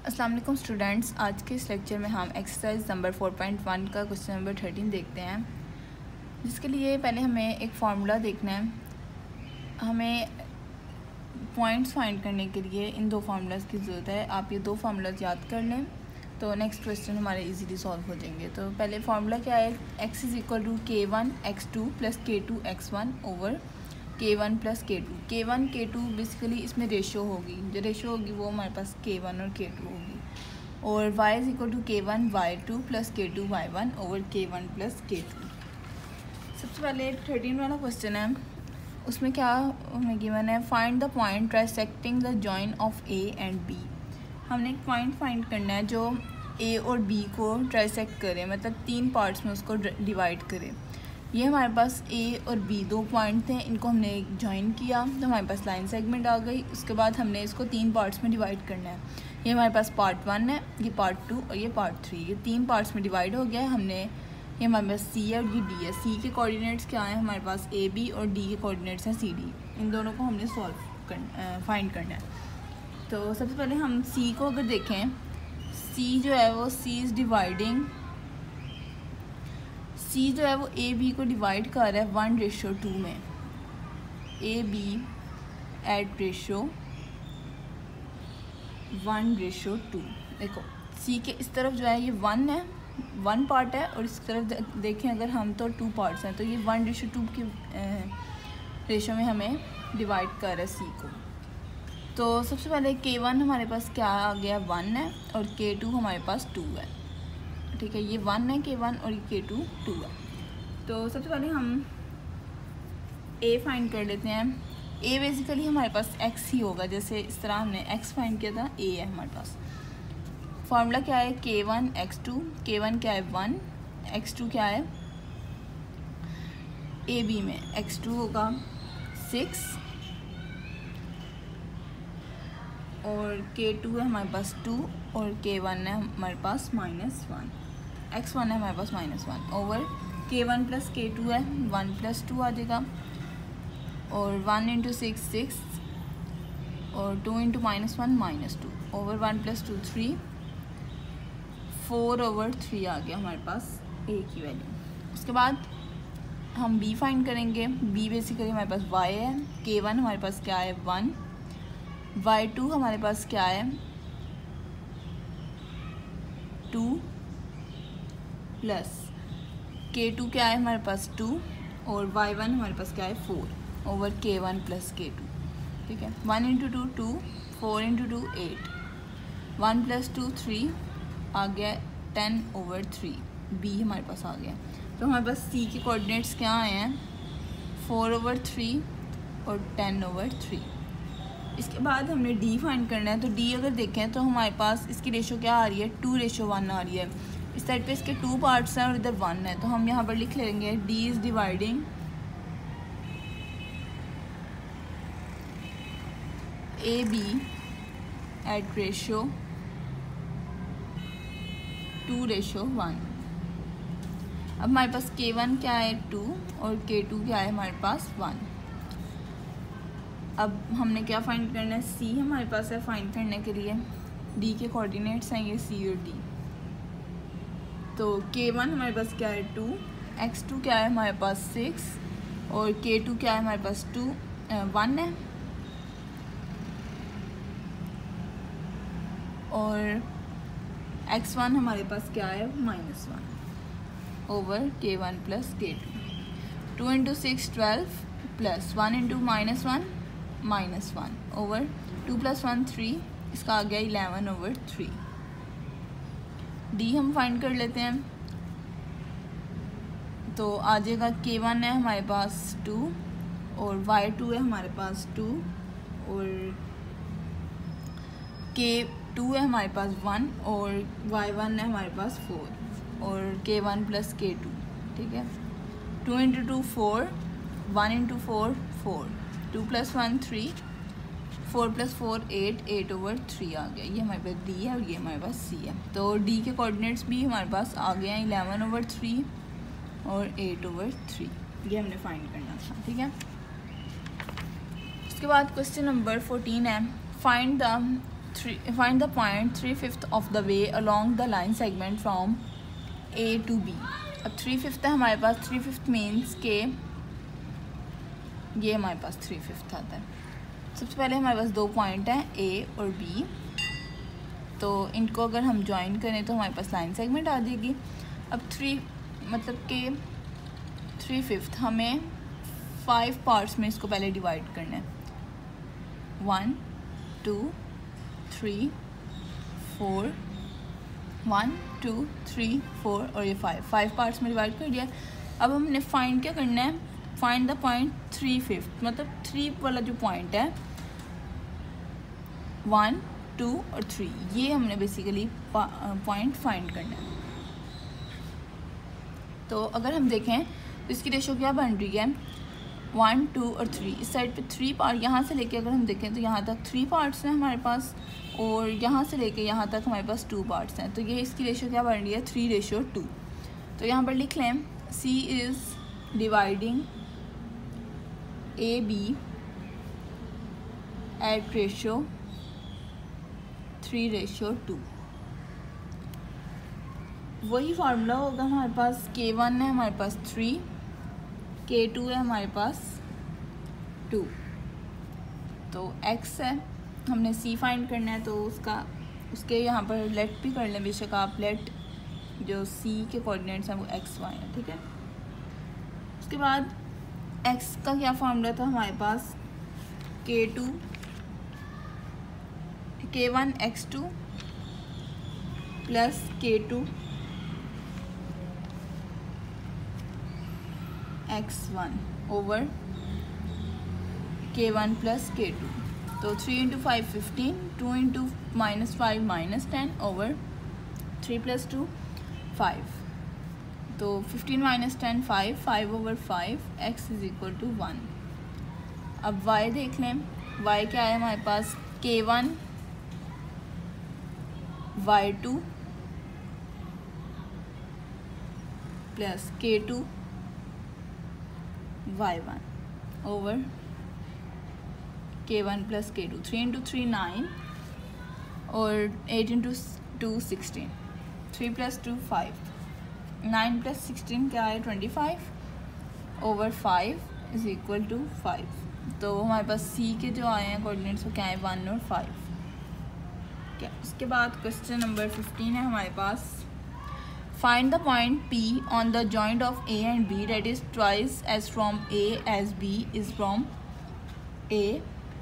अस्सलाम वालेकुम स्टूडेंट्स। आज के इस लेक्चर में हम एक्सरसाइज नंबर 4.1 का क्वेश्चन नंबर 13 देखते हैं, जिसके लिए पहले हमें एक फार्मूला देखना है। हमें पॉइंट्स फाइंड करने के लिए इन दो फार्मूलाज की ज़रूरत है। आप ये दो फार्मूलाज याद कर लें तो नेक्स्ट क्वेश्चन हमारे इजीली सॉल्व हो जाएंगे। तो पहले फार्मूला क्या है, x is equal to k1 x2 plus k2 x1 over k1 plus k2। k1 k2 basically इसमें रेशो होगी, जो रेशो होगी वो हमारे पास k1 और k2 होगी। और y is equal to k1 y2 plus k2 y1 over k1 plus k2। सबसे पहले 13 वाला क्वेश्चन है, उसमें क्या हमें गिवन है, find the point trisecting the join of a and b। हमने एक पॉइंट फाइंड करना है जो a और b को ट्राइसेक्ट करे, मतलब तीन पार्ट्स में उसको डिवाइड करे। ये हमारे पास a और b दो पॉइंट थे, इनको हमने ज्वाइन किया तो हमारे पास लाइन सेगमेंट आ गई। उसके बाद हमने इसको तीन पार्ट्स में डिवाइड करना है। ये हमारे पास पार्ट 1 है, ये पार्ट 2 और ये पार्ट 3। ये तीन पार्ट्स में डिवाइड हो गया है। हमने ये हमारे पास c है और ये d है। c के कोऑर्डिनेट्स क्या हैं, हमारे पास a b और d के कोऑर्डिनेट्स हैं c d। इन दोनों को हमने फाइंड करना है। तो सबसे पहले हम c को अगर देखें, c जो है वो c इज़ डिवाइडिंग, c जो है वो a b को डिवाइड कर रहा है 1:2 में। a b at ratio 1:2। देखो c के इस तरफ जो है ये 1 है, 1 पार्ट है, और इस तरफ देखें अगर हम तो 2 पार्ट्स हैं, तो ये 1:2 की रेशो में हमें डिवाइड कर रहा है c को। तो सबसे पहले k1 हमारे पास क्या आ गया, 1 है, और k2 हमारे पास 2 है। ठीक है, ये 1 है k1 और ये k2 2 है। तो सबसे पहले हम a फाइंड कर लेते हैं। a बेसिकली हमारे पास x ही होगा, जैसे इस तरह हमने x फाइंड किया था, a है हमारे पास। फार्मूला क्या है, k1 x2, k1 क्या है 1, x2 क्या है, a b में x2 होगा 6 और k2 है हमारे पास 2 और k1 है हमारे पास -1, x1 है हमारे पास -1 ओवर k1 प्लस k2 है 1 + 2 आ जाएगा, और 1 × 6 6 और 2 × -1 -2 ओवर 1 + 2 3, 4 ओवर 3 आ गया हमारे पास a की वैल्यू। उसके बाद हम b फाइंड करेंगे। b बेसिकली हमारे पास y है, k1 हमारे पास क्या है 1, y2 हमारे पास क्या है 2 प्लस k2 क्या है हमारे पास 2 और y1 हमारे पास क्या है 4 ओवर k1 प्लस k2। ठीक है, 1 × 2 2, 4 × 2 8, 1 + 2 3 आ गया 10 ओवर 3। b हमारे पास आ गया। तो हमारे पास c के कोऑर्डिनेट्स क्या आए हैं, 4 ओवर 3 और 10 ओवर 3। इसके बाद हमने d फाइंड करना है। तो d अगर देखें तो हमारे पास इसकी रेशो क्या आ रही है, 2:1 आ रही है। इस साइड पे इसके 2 पार्ट्स हैं और इधर 1 है, तो हम यहाँ पर लिख लेंगे d is dividing a b at ratio 2:1। अब हमारे पास k1 क्या है 2 और k2 क्या है हमारे पास 1। अब हमने क्या फाइंड करना है, c हमारे पास है फाइंड करने के लिए। d के कोऑर्डिनेट्स हैं ये c और d। तो k1 हमारे पास क्या है 2, x2 क्या है हमारे पास 6 और k2 क्या है हमारे पास 1 है, और x1 हमारे पास क्या है -1 over k1 plus k2। 2 × 6 12 plus 1 × -1 over 2 + 1 3, इसका आ गया 11 ओवर 3। d हम फाइंड कर लेते हैं। तो आ जाएगा k1 है हमारे पास 2 और y2 है हमारे पास 2 और k2 है हमारे पास 1 और y1 है हमारे पास 4 और k1 प्लस k2। ठीक है, 2 × 2 4, 1 × 4 4, 2 + 1 3, 4 + 4 8, 8 ओवर 3 आ गया। ये हमारे पास d है और ये हमारे पास c है। तो d के कोऑर्डिनेट्स भी हमारे पास आ गए हैं 11 ओवर 3 और 8 ओवर 3। ये हमने फाइंड करना था। ठीक है, उसके बाद क्वेश्चन नंबर 14 है, find the find the point 3/5 of the way along the line segment from A to B। अब 3/5 है हमारे पास, 3/5 मीन्स के ये हमारे पास 3/5 आता है। सबसे पहले हमारे पास दो पॉइंट हैं A और B, तो इनको अगर हम ज्वाइन करें तो हमारे पास लाइन सेगमेंट आ जाएगी। अब 3 मतलब कि 3/5 हमें 5 पार्ट्स में इसको पहले डिवाइड करना है। 1 2 3 4 1 2 3 4 और ये 5 पार्ट्स में डिवाइड कर दिया। अब हमने फाइंड क्या करना है, फाइंड द पॉइंट 3/5, मतलब 3 वाला जो पॉइंट है 1 2 और 3, ये हमने बेसिकली पॉइंट फाइंड करना है। तो अगर हम देखें तो इसकी रेशो क्या बन रही है, 1 2 और 3। इस साइड पे 3 पार्ट, यहाँ से लेके अगर हम देखें तो यहाँ तक 3 पार्ट्स हैं हमारे पास, और यहाँ से लेके यहाँ तक हमारे पास 2 पार्ट्स हैं। तो ये इसकी रेशो क्या बन रही है, 3:2। तो यहाँ पर लिख लें C is dividing AB at ratio 3:2। वही फार्मूला होगा हमारे पास, K1 है हमारे पास 3, K2 है हमारे पास 2, तो X है, हमने C फाइंड करना है। तो उसके यहाँ पर लेट भी कर लें, बेशक आप लेट जो C के कोऑर्डिनेट्स हैं वो XY है, ठीक है। उसके बाद X का क्या फार्मूला था हमारे पास, K1 X2 plus K2 X1 over K1 plus K2। तो 3 × 5 15, 2 × -5 -10 ओवर 3 + 2 5। तो 15 - 10 5 ओवर 5, x = 1। अब y देख लें, y क्या है हमारे पास, K1 Y2 plus K2 Y1 over K1 plus K2। 3 × 3 9 और 8 × 2 16, 3 + 2 5, 9 + 16 क्या है 25 ओवर 5 = 5। तो हमारे पास C के जो आए हैं कोऑर्डिनेट्स वो क्या है, 1 और 5। क्या उसके बाद क्वेश्चन नंबर 15 है हमारे पास, find the point P on the joint of A and B that is twice as from A as B is from A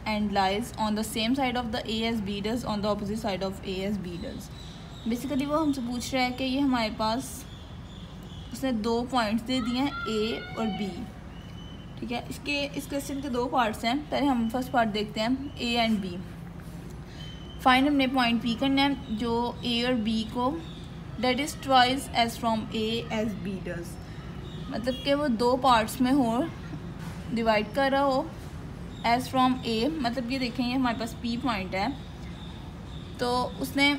and lies on the same side of the A as B does on the opposite side of A as B does। Basically वो हमसे पूछ रहा है कि ये हमारे पास उसने 2 points दे दिए हैं A और B, ठीक है। इस क्वेश्चन के 2 पार्ट्स हैं, पहले हम फर्स्ट पार्ट देखते हैं A एंड B। फाइंड हमने पॉइंट P करना है जो A और B को that is twice as from A as B does, मतलब कि वो 2 पार्ट्स में हो, डिवाइड कर रहा हो एज फ्रॉम A, मतलब ये देखेंगे हमारे पास P पॉइंट है, तो उसने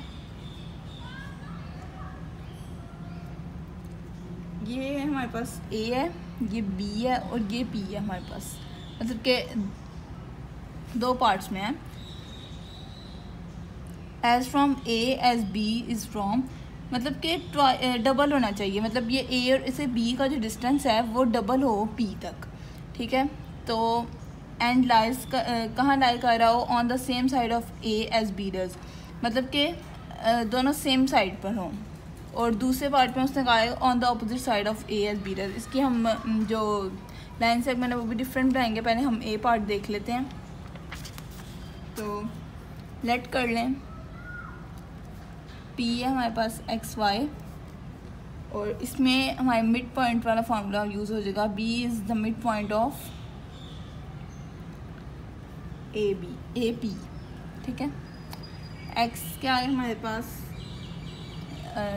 ये हमारे पास A है, ये B है और ये P है हमारे पास, मतलब कि 2 पार्ट्स में है। As from A as B is from, मतलब कि डबल होना चाहिए, मतलब ये A और इसे B का जो डिस्टेंस है वो डबल हो P तक, ठीक है। तो एंड लाइज कहाँ लाई कर रहा हो, on the same side of A as B does, मतलब कि दोनों सेम साइड पर हों। और दूसरे पार्ट में उसने कहा है on the opposite side of A as B does। इसकी हम जो लाइन सेगमेंट है वो भी डिफरेंट बनाएंगे, पहले हम A पार्ट देख लेते हैं। तो लेट कर लें, P है हमारे पास XY, और इसमें हमारे मिड पॉइंट वाला फार्मूला यूज़ हो जाएगा, B is the mid point of AP, ठीक है। X क्या है हमारे पास,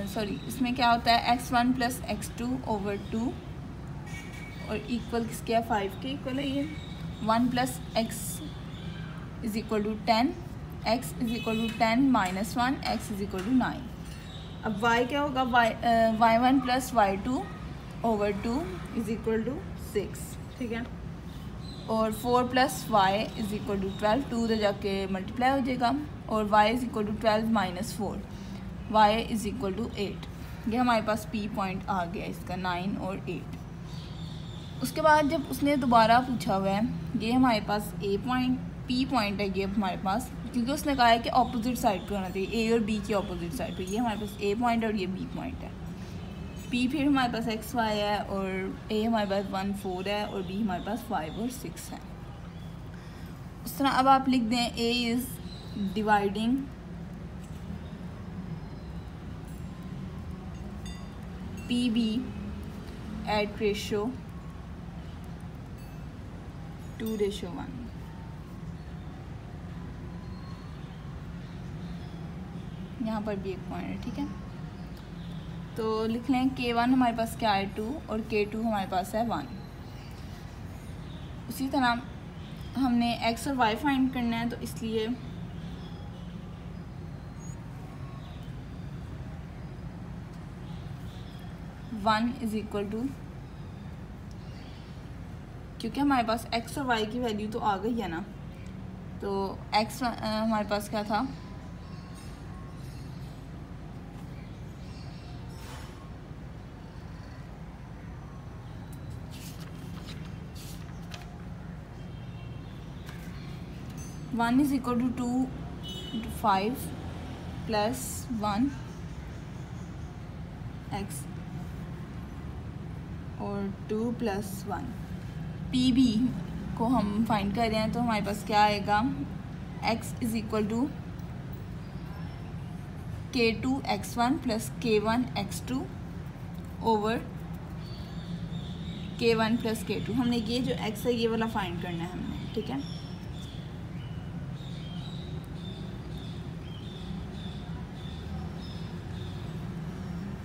सॉरी इसमें क्या होता है X1 प्लस X2 ओवर 2 और इक्वल किसके है, 5 के इक्वल है ये। 1 प्लस X = 10, X = 10 - 1, X = 9। अब Y क्या होगा, Y1 प्लस Y2 ओवर 2 = 6, ठीक है। और 4 plus Y is equal to 12, 2 तो जाके मल्टीप्लाई हो जाएगा, और y is equal to 12 minus 4, y is equal to 8। ये हमारे पास p पॉइंट आ गया इसका, 9 और 8। उसके बाद जब उसने दोबारा पूछा हुआ है, ये हमारे पास a पॉइंट, p पॉइंट है ये हमारे पास, क्योंकि उसने कहा है कि ऑपोजिट साइड पे होना चाहिए, a और b की ऑपोजिट साइड पे। ये हमारे पास a पॉइंट और ये b पॉइंट है। p फिर हमारे पास x y है, और a हमारे पास 1 4 है, और b हमारे पास 5 और 6 है। उस तरह अब आप लिख दें a is dividing pb at ratio 2:1। यहाँ पर भी एक पॉइंट है, ठीक है। तो लिख लें k1 हमारे पास क्या है 2, और k2 हमारे पास है 1। उसी तरह हमने x और y फाइंड करना है, तो इसलिए वन इज़ इक्वल टू, क्योंकि हमारे पास x और y की वैल्यू तो आ गई है ना, तो x हमारे पास क्या था, one is equal to 2 5 plus 1 x और 2 प्लस 1। पी बी को हम फाइंड कर रहे हैं, तो हमारे पास क्या आएगा, x is equal to k2x1 plus k1x2 over k1 plus k2। हमने ये जो x है ये वाला फाइंड करना है हमने, ठीक है।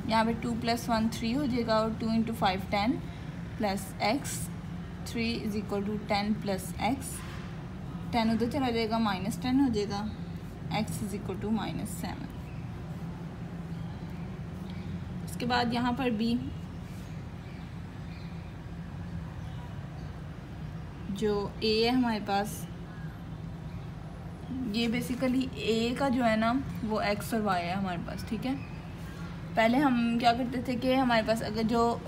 यहाँ पे 2 प्लस 1 3 हो जाएगा, और 2 into 5 10 plus x, 3 is equal to 10 plus x, 10 उधर चला जाएगा, माइनस 10 हो जाएगा, x इज़ इक्वल टू -7। उसके बाद यहाँ पर भी जो a है हमारे पास, ये बेसिकली a का जो है ना वो x और y है हमारे पास, ठीक है। पहले हम क्या करते थे कि हमारे पास अगर जो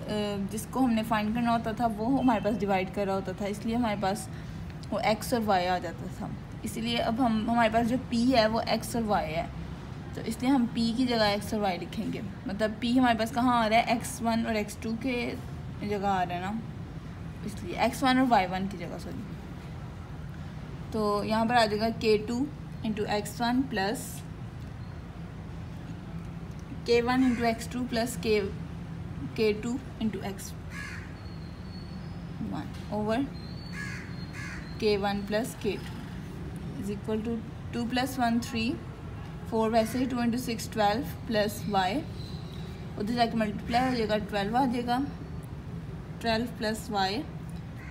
जिसको हमने फाइंड करना होता था वो हमारे पास डिवाइड कर रहा होता था, इसलिए हमारे पास वो x और y आ जाता था। इसलिए अब हमारे पास जो p है वो x और y है, तो इसलिए हम p की जगह x और y लिखेंगे। मतलब p हमारे पास कहाँ आ रहा है, x1 और x2 के जगह आ रहा है ना, इसलिए x1 और y1 की जगह, सॉरी। तो यहाँ पर आ जाएगा k2 into x1 plus k1 into x2 plus k2 into x1 over k1 plus k2 is equal to 2 plus 1 3, 4 वैसे ही 2 इंटू 6 12 प्लस y, उधर जाके मल्टीप्लाई हो जाएगा, 12 आ जाएगा, 12 plus y,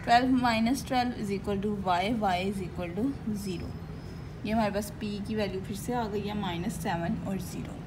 12 minus 12 is equal to y, y is equal to 0। ये हमारे पास p की वैल्यू फिर से आ गई है -7 और 0।